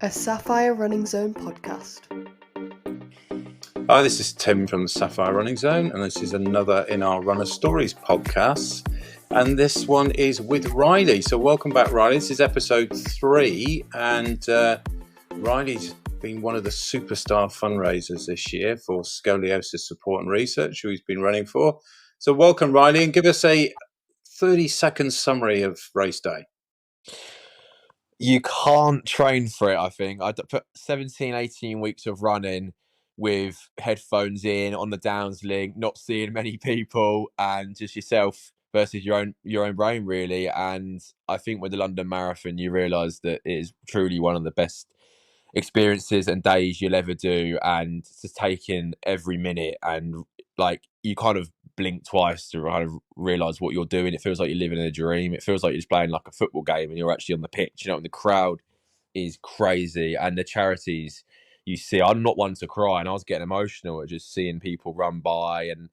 A Sapphire Running Zone podcast. Hi, this is Tim from the Sapphire Running Zone, and this is another in our Runner Stories podcast. And this one is with Riley. So welcome back, Riley. This is episode 3, and Riley's been one of the superstar fundraisers this year for Scoliosis Support and Research, who he's been running for. So welcome, Riley, and give us a 30-second summary of race day. You can't train for it, I think. I put 17, 18 weeks of running with headphones in on the downs link, not seeing many people, and just yourself versus your own brain, really. And I think with the London Marathon, you realise that it is truly one of the best experiences and days you'll ever do, and just taking every minute, and like you kind of blink twice to kind of realise what you're doing. It feels like you're living in a dream. It feels like you're just playing like a football game and you're actually on the pitch, you know, and the crowd is crazy, and the charities you see. I'm not one to cry, and I was getting emotional at just seeing people run by and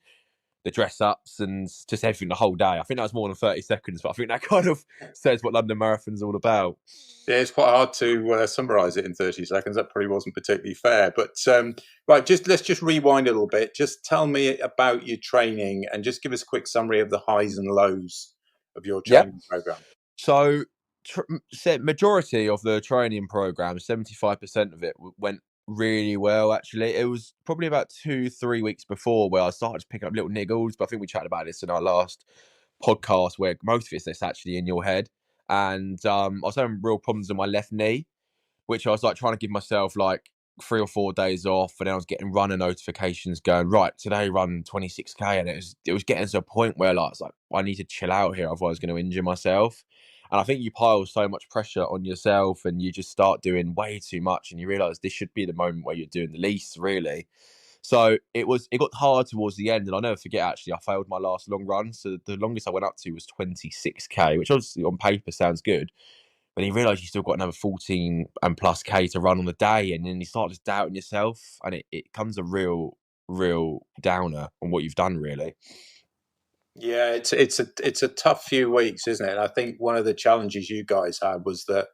the dress ups and just everything the whole day. I think that was more than 30 seconds, but I think that kind of says what London Marathon's all about. Yeah, it's quite hard to summarise it in 30 seconds. That probably wasn't particularly fair. But right, let's just rewind a little bit. Just tell me about your training and just give us a quick summary of the highs and lows of your training program. So, majority of the training program, 75% of it went really well, actually. It was probably about 2-3 weeks before where I started picking up little niggles, but I think we chatted about this in our last podcast, where most of it's actually in your head. And I was having real problems with my left knee, which I was like trying to give myself like 3 or 4 days off, and then I was getting runner notifications going, right, today run 26k, and it was getting to a point where like, I was like, I need to chill out here, otherwise I was going to injure myself. And I think you pile so much pressure on yourself and you just start doing way too much, and you realise this should be the moment where you're doing the least, really. So it got hard towards the end, and I'll never forget, actually, I failed my last long run. So the longest I went up to was 26k, which obviously on paper sounds good. But you realise you still got another 14 and plus K to run on the day, and then you start just doubting yourself, and it comes a real downer on what you've done, really. Yeah, it's a tough few weeks, isn't it? And I think one of the challenges you guys had was that,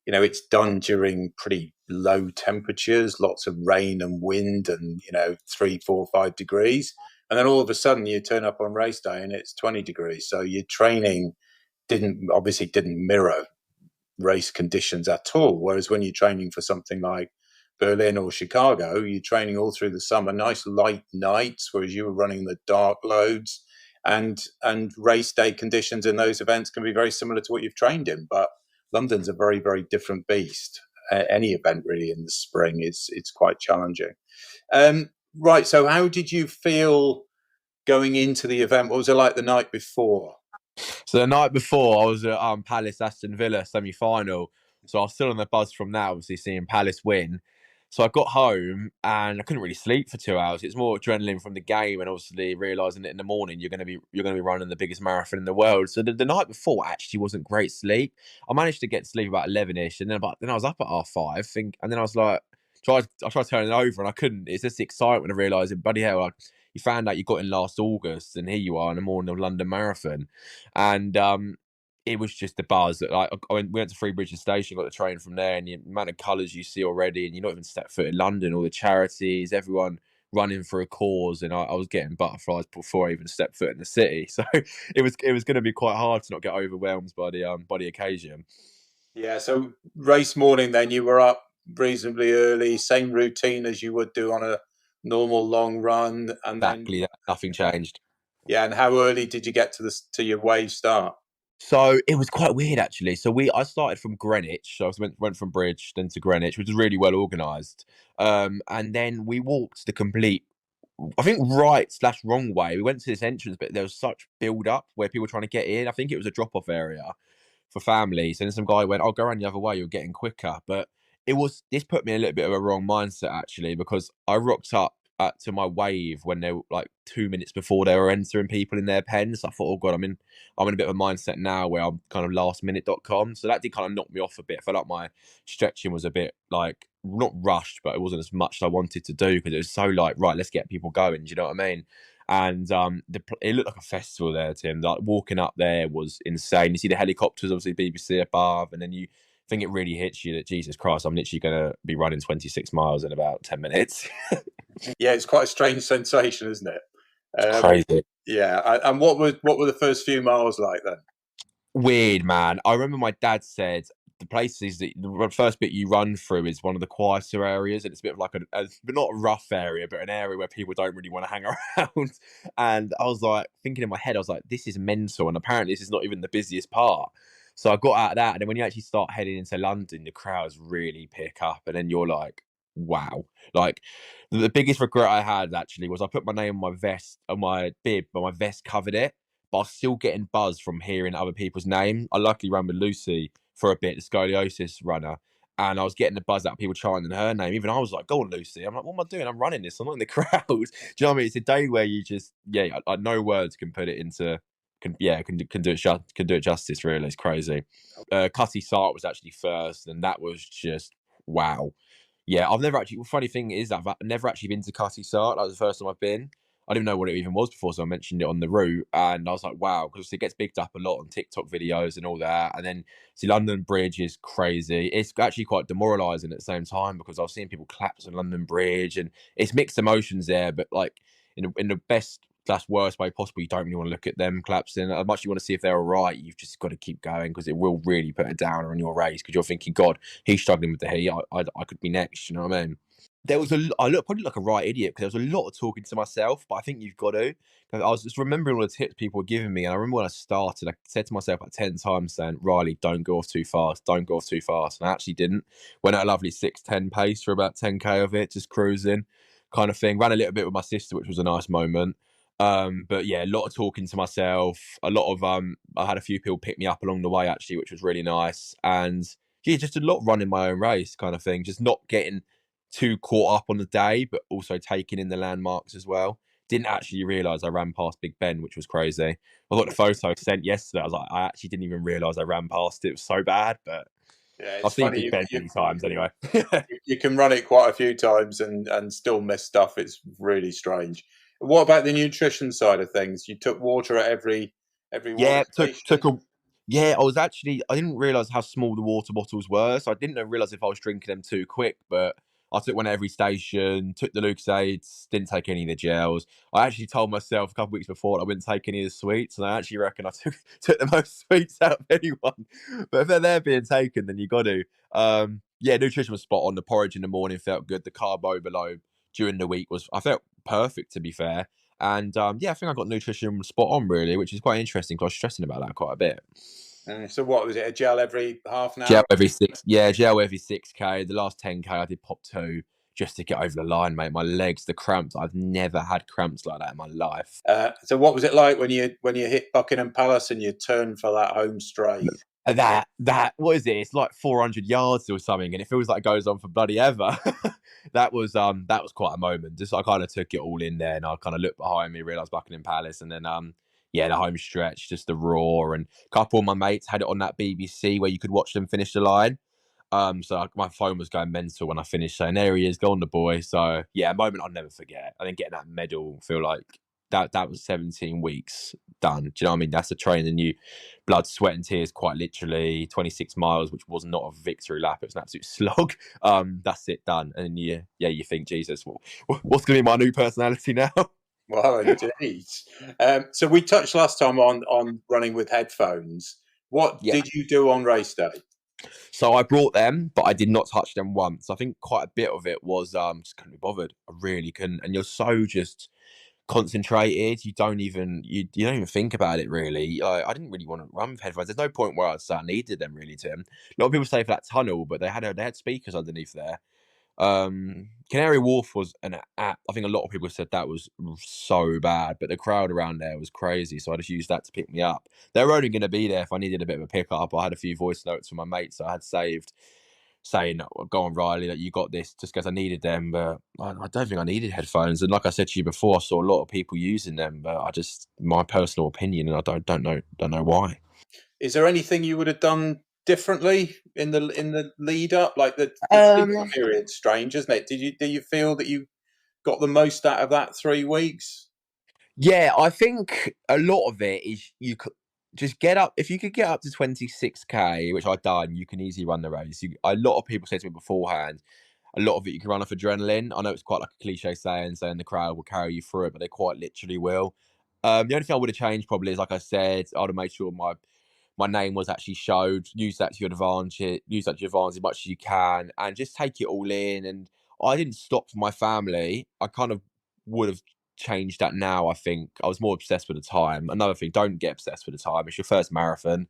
you know, it's done during pretty low temperatures, lots of rain and wind, and 3, 4, 5 degrees, and then all of a sudden you turn up on race day and it's 20 degrees. So your training didn't mirror race conditions at all. Whereas when you're training for something like Berlin or Chicago, you're training all through the summer, nice light nights, whereas you were running the dark loads, and race day conditions in those events can be very similar to what you've trained in. But London's a very, very different beast. Any event really in the spring it's quite challenging. Right. So how did you feel going into the event? What was it like the night before? So the night before, I was at Palace Aston Villa semi-final. So I was still on the buzz from that, obviously seeing Palace win. So I got home and I couldn't really sleep for 2 hours. It's more adrenaline from the game, and obviously realising that in the morning you're going to be running the biggest marathon in the world. So the night before actually wasn't great sleep. I managed to get to sleep about 11ish, and then I was up at 5:30, and then I was like, I tried turning it over and I couldn't. It's just the excitement of realising, bloody hell, like, you found out you got in last August, and here you are in the morning of London Marathon. And it was just the buzz. Like, we went to Three Bridges Station, got the train from there, and the amount of colours you see already, and you're not even stepped foot in London, all the charities, everyone running for a cause, and I was getting butterflies before I even stepped foot in the city. So it was going to be quite hard to not get overwhelmed by the occasion. Yeah, so race morning then, you were up reasonably early, same routine as you would do on a normal long run, and Exactly, then nothing changed. yeah. And how early did you get to your wave start? So it was quite weird, actually. So I started from Greenwich. So I went from Bridge then to Greenwich, which was really well organised. And then we walked the complete, I think, right/wrong way. We went to this entrance, but there was such build up where people were trying to get in. I think it was a drop off area for families. And some guy went, "Oh, go around the other way. You're getting quicker." But this put me in a little bit of a wrong mindset, actually, because I rocked up to my wave when they were like 2 minutes before they were entering people in their pens. I thought, oh god, I'm in a bit of a mindset now where I'm kind of lastminute.com. So that did kind of knock me off a bit. I felt like my stretching was a bit like not rushed, but it wasn't as much as I wanted to do, because it was so like, right, let's get people going. Do you know what I mean? And it looked like a festival there, Tim. Like walking up there was insane. You see the helicopters, obviously BBC above, and then you think it really hits you that, Jesus Christ, I'm literally going to be running 26 miles in about 10 minutes. Yeah, it's quite a strange sensation, isn't it? It's crazy. Yeah, and what were the first few miles like then? Weird, man. I remember my dad said the places that the first bit you run through is one of the quieter areas, and it's a bit of like but not a rough area, but an area where people don't really want to hang around. And I was like thinking in my head, I was like, this is mental, and apparently this is not even the busiest part. So I got out of that, and then when you actually start heading into London, the crowds really pick up, and then you're like, wow. Like the biggest regret I had actually was I put my name on my vest, on my bib, but my vest covered it, but I was still getting buzz from hearing other people's name. I luckily ran with Lucy for a bit, the scoliosis runner, and I was getting the buzz out of people chanting her name. Even I was like, "Go on, Lucy!" I'm like, "What am I doing? I'm running this. I'm not in the crowd." Do you know what I mean? It's a day where you just, no words can put it into, can do it justice. Really, it's crazy. Cutty Sart was actually first, and that was just wow. Yeah, I've never actually. Funny thing is that I've never actually been to Cutty Sart. That was the first time I've been. I didn't know what it even was before, so I mentioned it on the route, and I was like, "Wow!" Because it gets bigged up a lot on TikTok videos and all that. And then, see, London Bridge is crazy. It's actually quite demoralising at the same time because I was seeing people collapse on London Bridge, and it's mixed emotions there. But like in the best / worst way possible, you don't really want to look at them collapsing. As much as you want to see if they're all right, you've just got to keep going because it will really put a downer on your race because you're thinking, "God, he's struggling with the heat. I could be next." You know what I mean? There was I look probably like a right idiot because there was a lot of talking to myself, but I think you've got to. 'Cause I was just remembering all the tips people were giving me, and I remember when I started, I said to myself like 10 times saying, "Riley, don't go off too fast, don't go off too fast." And I actually didn't. Went at a lovely 6:10 pace for about 10k of it, just cruising kind of thing. Ran a little bit with my sister, which was a nice moment. But yeah, a lot of talking to myself, a lot of I had a few people pick me up along the way actually, which was really nice. And yeah, just a lot running my own race kind of thing, just not getting too caught up on the day, but also taking in the landmarks as well. Didn't actually realise I ran past Big Ben, which was crazy. I got the photo sent yesterday. I was like, I actually didn't even realise I ran past it. It was so bad, but Yeah, I've it's seen funny. Big Ben many times anyway. You can run it quite a few times and still miss stuff. It's really strange. What about the nutrition side of things? You took water at every water Yeah, station. I didn't realise how small the water bottles were, so I didn't realise if I was drinking them too quick, but I took one at every station, took the Lucasades, didn't take any of the gels. I actually told myself a couple of weeks before that I wouldn't take any of the sweets, and I actually reckon I took the most sweets out of anyone. But if they're there being taken, then you got to. Yeah, nutrition was spot on. The porridge in the morning felt good. The carb overload during the week I felt perfect, to be fair. And yeah, I think I got nutrition spot on really, which is quite interesting because I was stressing about that quite a bit. So what was it? A gel every half an Gel hour? every gel every 6k. The last 10k I did pop 2 just to get over the line, mate. My legs, the cramps. I've never had cramps like that in my life. So what was it like when you hit Buckingham Palace and you turned for that home straight? That what is it? It's like 400 yards or something, and it feels like it goes on for bloody ever. That was quite a moment. Just I kind of took it all in there, and I kind of looked behind me, realised Buckingham Palace, and then yeah, the home stretch, just the roar, and a couple of my mates had it on that BBC where you could watch them finish the line. So my phone was going mental when I finished saying, "There he is, go on the boy." So yeah, a moment I'll never forget. I think getting that medal, feel like that was 17 weeks done. Do you know what I mean? That's a training you blood, sweat, and tears, quite literally. 26 miles, which was not a victory lap. It was an absolute slog. That's it done. And you think, Jesus, what's going to be my new personality now? Well, indeed. So we touched last time on running with headphones. What Yeah. did you do on race day? So I brought them, but I did not touch them once. I think quite a bit of it was just couldn't be bothered. I really couldn't. And you're so just concentrated. You don't even think about it really. I didn't really want to run with headphones. There's no point where I'd say I needed them really, Tim. A lot of people say for that tunnel, but they had speakers underneath there. Canary Wharf was an app. I think a lot of people said that was so bad, but the crowd around there was crazy. So I just used that to pick me up. They were only going to be there if I needed a bit of a pickup. I had a few voice notes from my mates I had saved saying, "Go on, Riley, that you got this," just because I needed them. But I don't think I needed headphones. And like I said to you before, I saw a lot of people using them, but my personal opinion, and I don't know why. Is there anything you would have done differently in the lead up? Like the peak Um, period's strange, isn't it? Do you feel that you got the most out of that 3 weeks? Yeah, I think a lot of it is just get up. If you could get up to 26k, which I've done, you can easily run the race. A lot of people say to me beforehand, a lot of it you can run off adrenaline. I know it's quite like a cliche saying the crowd will carry you through it, but they quite literally will. The only thing I would have changed probably is, like I said, I would have made sure my name was actually showed. Use that to your advantage. Use that to your advantage as much as you can, and just take it all in. And I didn't stop for my family. I kind of would have changed that now. I think I was more obsessed with the time. Another thing, don't get obsessed with the time. It's your first marathon.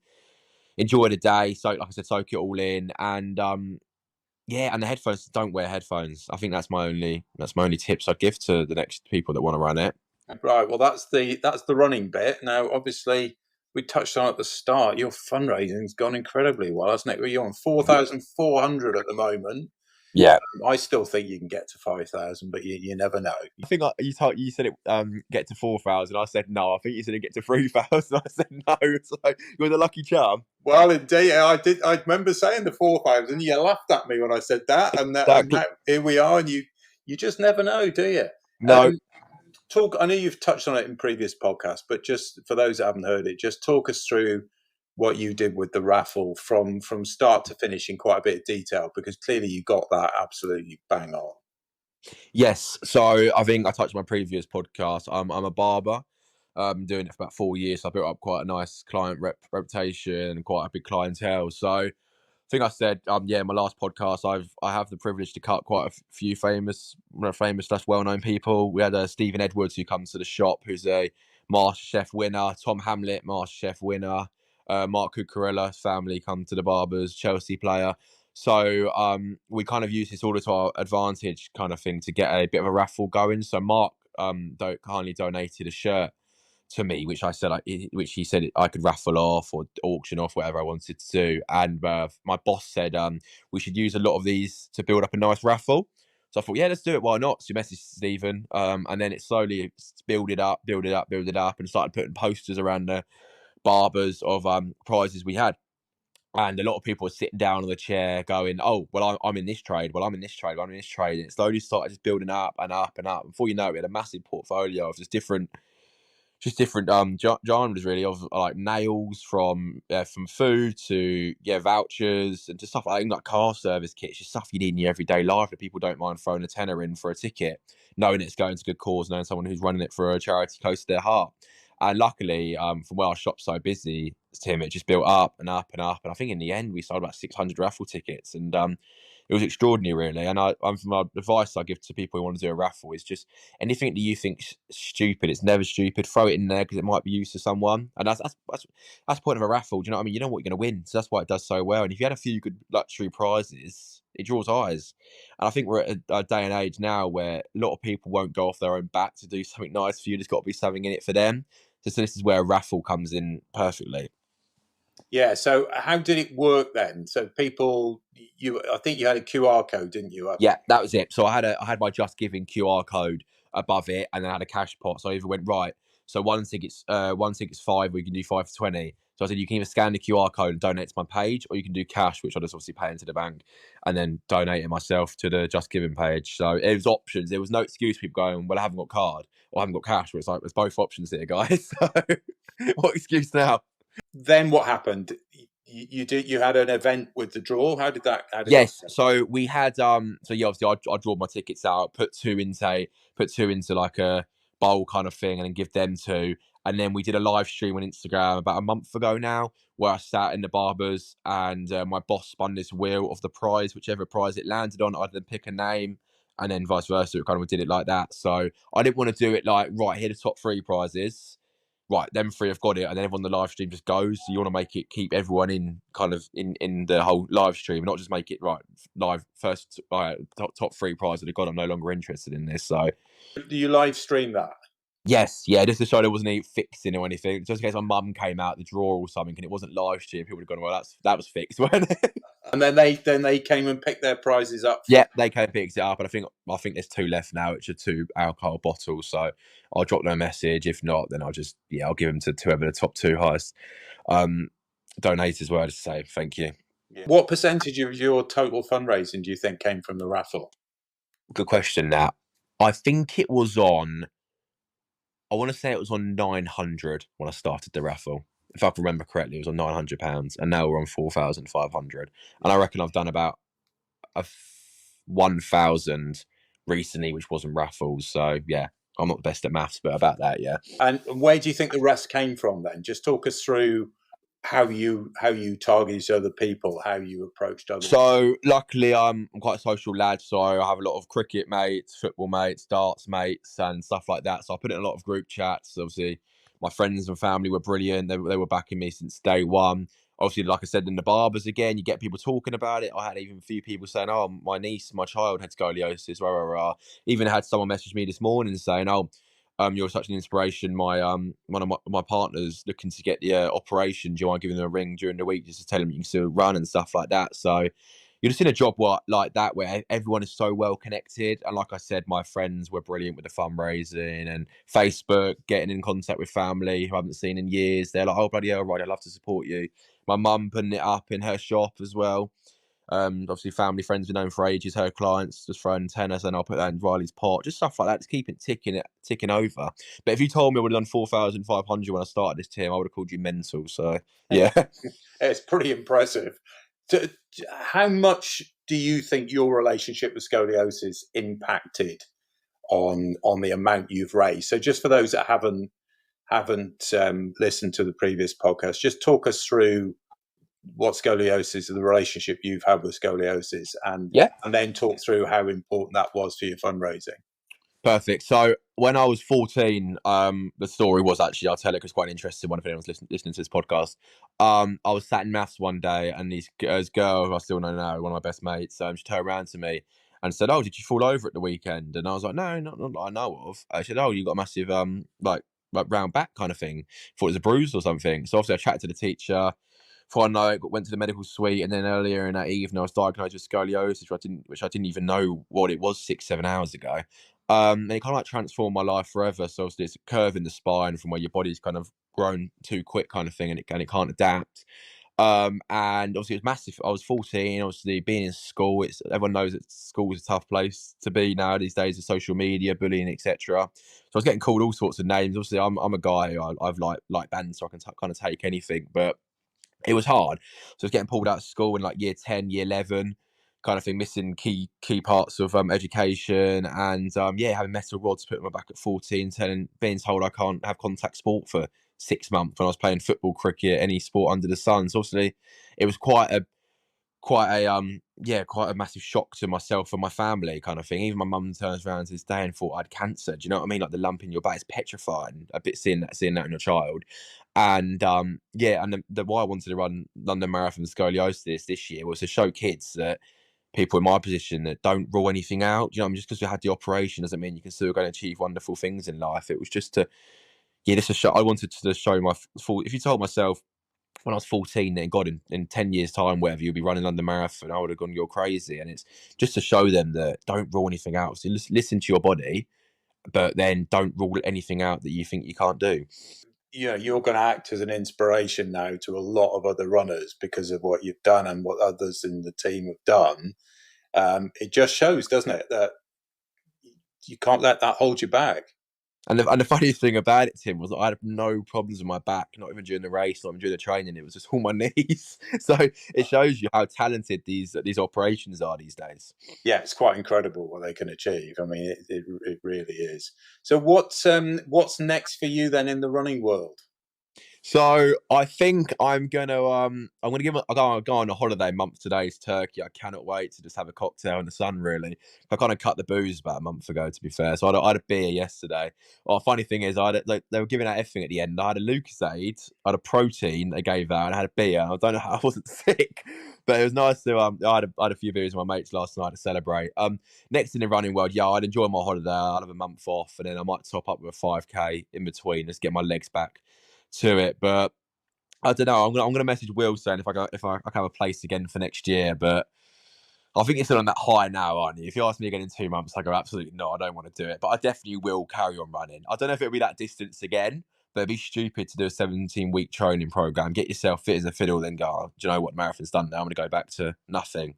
Enjoy the day. So, like I said, soak it all in, and yeah, and the headphones. Don't wear headphones. I think that's my only tips I'd give to the next people that want to run it. Right. Well, that's the running bit. Now, obviously, we touched on at the start. Your fundraising's gone incredibly well, hasn't it? You're on 4,400 at the moment. Yeah. I still think you can get to 5,000, but you never know. I think you said it get to 4,000. I said no. I think you said it get to 3,000. I said no. So you're the lucky charm. Well, indeed, I did. I remember saying the 4,000. You laughed at me when I said that, and now here we are. And you just never know, do you? No. I know you've touched on it in previous podcasts, but just for those that haven't heard it, just talk us through what you did with the raffle from start to finish in quite a bit of detail, because clearly you got that absolutely bang on. Yes. So I think I touched on my previous podcast. I'm a barber. I'm doing it for about 4 years. So I built up quite a nice client reputation and quite a big clientele. So I think I said, my last podcast, I have the privilege to cut quite a few famous / well-known people. We had Stephen Edwards, who comes to the shop, who's a MasterChef winner. Tom Hamlet, MasterChef winner. Mark Cucurella family come to the barbers. Chelsea player. So we kind of use this all to our advantage, kind of thing, to get a bit of a raffle going. So Mark kindly donated a shirt to me, which he said I could raffle off or auction off, whatever I wanted to do. And my boss said we should use a lot of these to build up a nice raffle. So I thought, yeah, let's do it. Why not? So you messaged Stephen, and then it slowly build it up, and started putting posters around the barbers of prizes we had. And a lot of people were sitting down on the chair going, oh, well, I'm in this trade. Well, I'm in this trade. I'm in this trade. And it slowly started just building up and up and up. Before you know it, we had a massive portfolio of just different genres, really, of like nails from food to vouchers and just stuff like car service kits, just stuff you need in your everyday life that people don't mind throwing a tenner in for a ticket, knowing it's going to good cause, knowing someone who's running it for a charity close to their heart. And luckily, from where our shop's so busy, Tim, it just built up and up and up. And I think in the end, we sold about 600 raffle tickets. And it was extraordinary, really. And my advice I give to people who want to do a raffle is just anything that you think's stupid, it's never stupid. Throw it in there because it might be used to someone. And that's the point of a raffle. Do you know what I mean? You know what you're going to win. So that's why it does so well. And if you had a few good luxury prizes, it draws eyes. And I think we're at a day and age now where a lot of people won't go off their own back to do something nice for you. There's got to be something in it for them. So this is where a raffle comes in perfectly. Yeah. So how did it work then? So people, I think you had a QR code, didn't you? Yeah, that was it. So I had my Just Giving QR code above it, and then I had a cash pot. So I either went right. So one ticket's $5, we can do 5 for 20. So I said you can either scan the QR code and donate to my page, or you can do cash, which I just obviously pay into the bank and then donate it myself to the Just Giving page. So it was options. There was no excuse people going, well, I haven't got card or I haven't got cash. Where it's like there's both options here, guys. So what excuse now? Then what happened? You had an event with the draw. How did that? Yes, so we had obviously I draw my tickets out, put two into like a bowl kind of thing, and then give them two. And then we did a live stream on Instagram about a month ago now, where I sat in the barbers and my boss spun this wheel of the prize, whichever prize it landed on, I'd then pick a name, and then vice versa. We kind of did it like that. So I didn't want to do it like, right, here are the top 3 prizes. Right, them 3 have got it, and then everyone on the live stream just goes. So you want to make it, keep everyone in kind of in the whole live stream, not just make it right live first. Top 3 prize that have got. I'm no longer interested in this. So, do you live stream that? Yes, yeah, just to show there wasn't any fixing or anything. Just in case my mum came out the drawer or something and it wasn't live stream, people would have gone, well, that was fixed, wasn't it? And then they came and picked their prizes up. Yeah, they came and picked it up, and I think there's 2 left now, which are 2 alcohol bottles. So I'll drop them a message. If not, then I'll give them to whoever the top 2 highest donators were, to say thank you. Yeah. What percentage of your total fundraising do you think came from the raffle? Good question. Now, I think it was on. I want to say it was on 900 when I started the raffle. if I can remember correctly, it was on £900, and now we're on 4,500. And I reckon I've done about 1,000 recently, which wasn't raffles. So yeah, I'm not the best at maths, but about that, yeah. And where do you think the rest came from then? Just talk us through how you targeted other people, how you approached others. So luckily, I'm quite a social lad, so I have a lot of cricket mates, football mates, darts mates, and stuff like that. So I put in a lot of group chats. Obviously, my friends and family were brilliant. They were backing me since day one. Obviously, like I said, in the barbers again, you get people talking about it. I had even a few people saying, "Oh, my niece, my child had scoliosis." Rah, rah, rah. Even had someone message me this morning saying, "Oh, you're such an inspiration. My one of my partners looking to get the operation. Do you mind giving them a ring during the week just to tell them you can still run and stuff like that?" So you're just in a job like that where everyone is so well connected. And like I said, my friends were brilliant with the fundraising and Facebook, getting in contact with family who I haven't seen in years. They're like, "Oh, bloody hell, right, I'd love to support you." My mum putting it up in her shop as well. Obviously family, friends we've known for ages, her clients just throwing tennis, and I'll put that in Riley's pot, just stuff like that, just keep it ticking over. But if you told me I would have done 4,500 when I started this team, I would have called you mental. So yeah. It's pretty impressive. How much do you think your relationship with scoliosis impacted on the amount you've raised? So just for those that haven't listened to the previous podcast, just talk us through what scoliosis and the relationship you've had with scoliosis, and then talk through how important that was for your fundraising. Perfect. So when I was 14, the story was actually, I'll tell it because it's quite an interesting one if anyone's listening to this podcast. I was sat in maths one day, and this girl who I still know now, one of my best mates, she turned around to me and said, "Oh, did you fall over at the weekend?" And I was like, "No, not that I know of." She said, "Oh, you got a massive like round back kind of thing. Thought it was a bruise or something." So obviously I chatted to the teacher. Before I know it, went to the medical suite, and then earlier in that evening, I was diagnosed with scoliosis, which I didn't even know what it was 6-7 hours ago. And it kind of like transformed my life forever. So obviously it's a curve in the spine from where your body's kind of grown too quick, kind of thing, and it can't adapt. And obviously it was massive. I was 14. Obviously being in school, everyone knows that school is a tough place to be now these days with social media, bullying, etc. So I was getting called all sorts of names. Obviously I'm a guy. I've like bands, so I can kind of take anything, but it was hard. So I was getting pulled out of school in like year 10, year 11, kind of thing, missing key parts of education, and having metal rods put in my back at 14, being told I can't have contact sport for 6 months when I was playing football, cricket, any sport under the sun. So obviously it was quite a quite a massive shock to myself and my family, kind of thing. Even my mum turns around to this day and thought I had cancer. Do you know what I mean? Like the lump in your back is petrifying a bit, seeing that in your child. And and the why I wanted to run London Marathon Scoliosis this year was to show kids that people in my position that don't rule anything out. You know, just because we had the operation doesn't mean you can still go and achieve wonderful things in life. It was just to show. I wanted to show my full. If you told myself when I was 14, then God, in 10 years' time, whatever, you'll be running London Marathon, I would have gone, you're crazy. And it's just to show them that don't rule anything out. So listen to your body, but then don't rule anything out that you think you can't do. Yeah, you're going to act as an inspiration now to a lot of other runners because of what you've done and what others in the team have done. It just shows, doesn't it, that you can't let that hold you back. And the funny thing about it, Tim, was that I had no problems with my back, not even during the race, not even during the training. It was just all my knees. So it shows you how talented these operations are these days. Yeah, it's quite incredible what they can achieve. I mean, it really is. So what's next for you then in the running world? So I think I'm gonna I'll go on a holiday month today to Turkey. I cannot wait to just have a cocktail in the sun. Really, I kind of cut the booze about a month ago, to be fair. So I had a beer yesterday. Well, funny thing is, they were giving out everything at the end. I had a Lucozade, I had a protein they gave out, and I had a beer. I don't know how I wasn't sick, but it was nice to I had a few beers with my mates last night to celebrate. Next in the running world, yeah, I'd enjoy my holiday. I'd have a month off, and then I might top up with a 5K in between, just get my legs back to it. But I don't know. I'm gonna message Will saying if I can have a place again for next year. But I think you're still on that high now, aren't you? If you ask me again in 2 months, I go absolutely no, I don't want to do it. But I definitely will carry on running. I don't know if it'll be that distance again, but it'd be stupid to do a 17-week training program, get yourself fit as a fiddle, then go, oh, do you know what, marathon's done now? I'm gonna go back to nothing.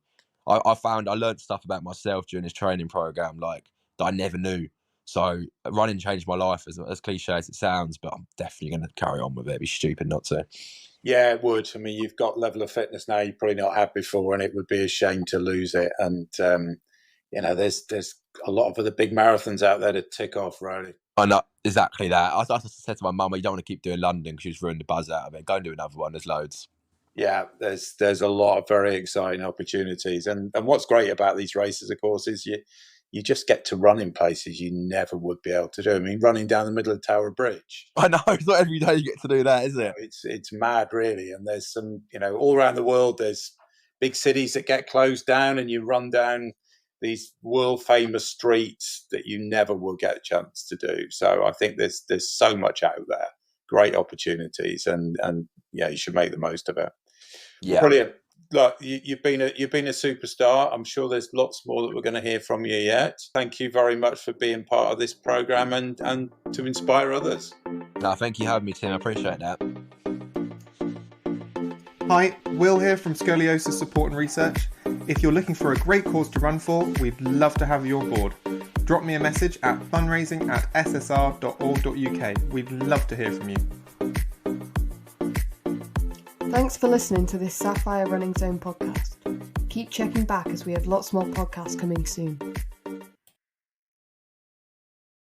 I learned stuff about myself during this training program like that I never knew. So running changed my life, as cliche as it sounds, but I'm definitely going to carry on with it. It'd be stupid not to. Yeah, it would. I mean, you've got level of fitness now you've probably not had before, and it would be a shame to lose it. And there's a lot of other big marathons out there to tick off, really. I know exactly that. I said to my mum, "You don't want to keep doing London because she's ruined the buzz out of it. Go and do another one. There's loads." Yeah, there's a lot of very exciting opportunities, and what's great about these races, of course, is you just get to run in places you never would be able to do. I mean, running down the middle of Tower Bridge. I know, it's not every day you get to do that, is it? It's mad, really. And there's some, all around the world, there's big cities that get closed down, and you run down these world famous streets that you never will get a chance to do. So I think there's so much out there, great opportunities, and you should make the most of it. Yeah, brilliant. Look, you've been a superstar. I'm sure there's lots more that we're going to hear from you yet. Thank you very much for being part of this program and to inspire others. No, thank you for having me, Tim. I appreciate that. Hi, Will here from Scoliosis Support and Research. If you're looking for a great cause to run for, we'd love to have you on board. Drop me a message at fundraising@ssr.org.uk. We'd love to hear from you. Thanks for listening to this Sapphire Running Zone podcast. Keep checking back as we have lots more podcasts coming soon.